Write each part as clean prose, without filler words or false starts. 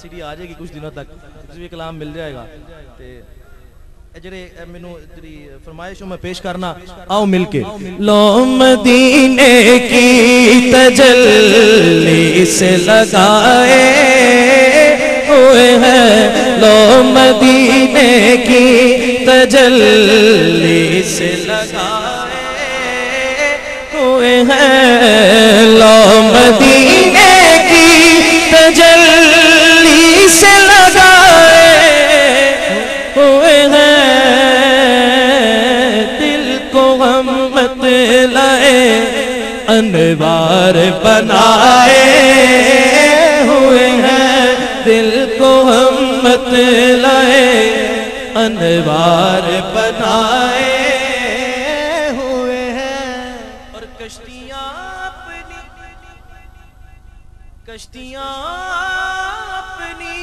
CD आ जाएगी कुछ दिनों तक, भी कलाम मिल जाएगा। मैनू तेरी फरमाइश मैं पेश करना, आओ मिलके। लो मदीने की तजल्ली से लगाए हुए हैं, लो मदीने की तजल्ली से लगाए हुए हैं, लो मदीने की तजल्ली से लगाए हुए हैं, दिल को हम मत लाए अनवार बनाए हुए हैं, दिल को हम मत लाए अनवार बनाए हुए हैं। और कश्तियां अपनी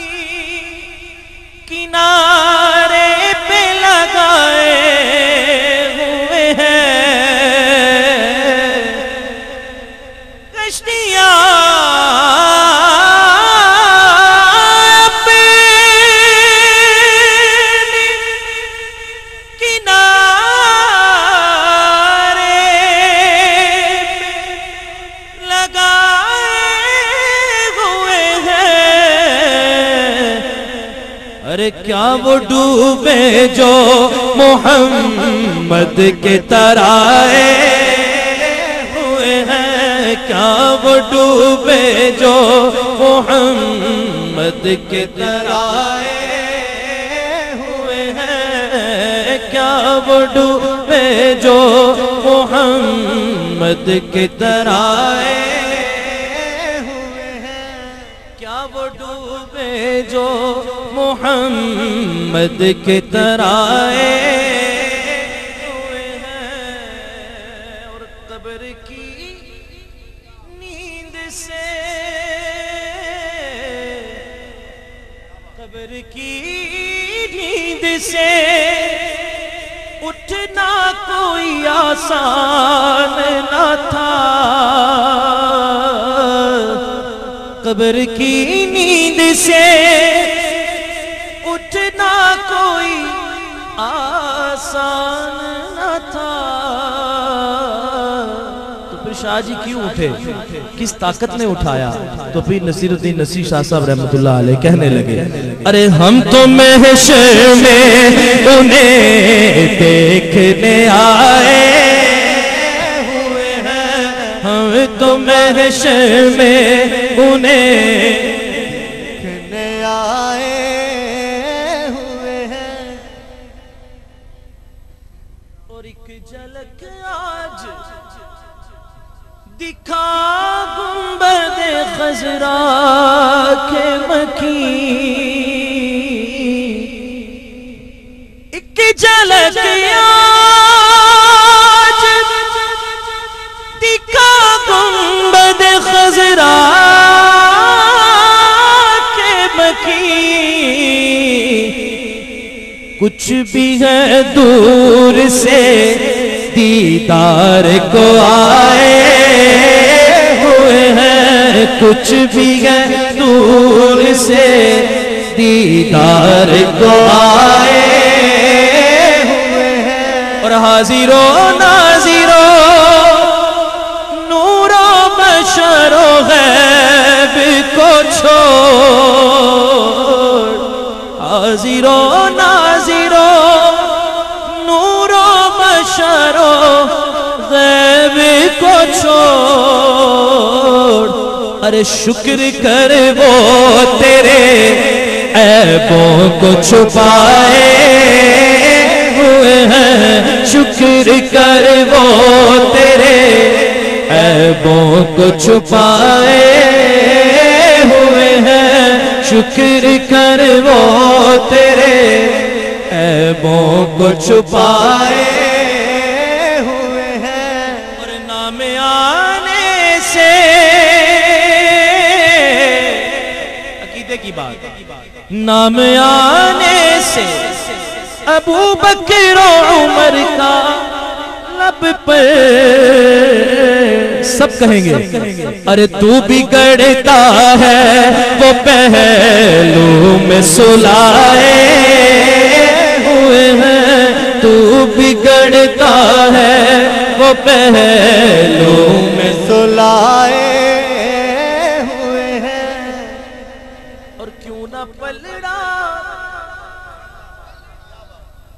किनारे पे लगाए हुए हैं, कश्तियां अपनी किनारे पे लगाए हुए हैं। अरे क्या वो डूबे जो मोहम्मद के तराए हुए हैं, क्या वो डूबे जो मोहम्मद के तराए हुए हैं, क्या वो डूबे जो मोहम्मद के तराए हुए हैं, क्या वो डूबे जो मोहम्मद के तराए हुए हैं। और कब्र की नींद से, कब्र की नींद से उठना कोई आसान न था, कब्र की नींद से उठना कोई आसान न था। तो फिर शाह जी क्यों उठे, किस ताकत ने उठाया? तो फिर नसीरुद्दीन नसीर शाह साहब रहमतुल्लाह अलैह कहने लगे, अरे हम तो महशर में उन्हें देखने आए हुए हैं, हम तो महशर में उन्हें देखने आए हुए हैं। और एक झलक आज दिखा गुंबद खजरा के मकीन, एक झलक आज दिखा गुंबद खजरा के मकीन, कुछ भी है दूर से दीदार को आए हुए हैं, कुछ भी है दूर से दीदार को आए हुए हैं। और हाजिरो नाजिरो नूरो बशरो गैब को छोड़, हाजिरो नाजिरो नूरो बशरो गैब को छोड़, अरे शुक्र कर वो तेरे ऐबों को छुपाए हुए हैं, शुक्र कर वो तेरे ऐबों को छुपाए हुए हैं, शुक्र कर वो तेरे ऐबों को छुपाए हुए हैं। और नाम आने से अकीदे की बात, नाम आने से अबू बकर उमर का लब पर सब कहेंगे, अरे तू बिगड़ता है वो पहलू میں سلائے ہوئے ہیں، تو بگڑتا ہے وہ پہلو میں سلائے ہوئے ہیں، اور کیوں نہ پلڑا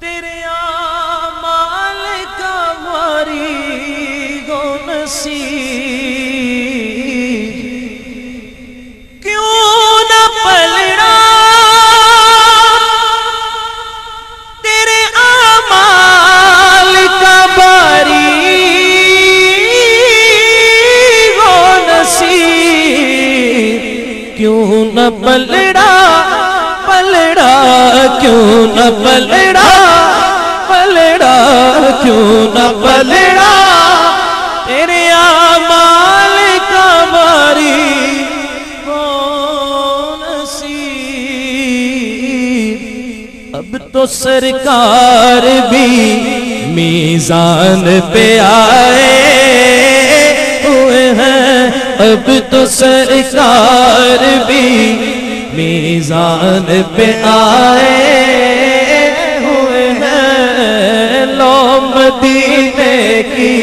تیرے اعمال کا ماری گو نصیب، کیوں نہ پلڑا تیرے اعمال کا باری گو نصیب، کیوں نہ پلڑا پلڑا، کیوں نہ پلڑا پلڑا، کیوں نہ پلڑا تیرے اعمال کا باری گو نصیب۔ اب تو سرکار بھی میزان پہ آئے ہوئے ہیں، اب تو سرکار بھی میزان پہ آئے ہوئے ہیں، لو مدینے کی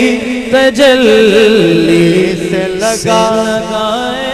تجلی سے لگائے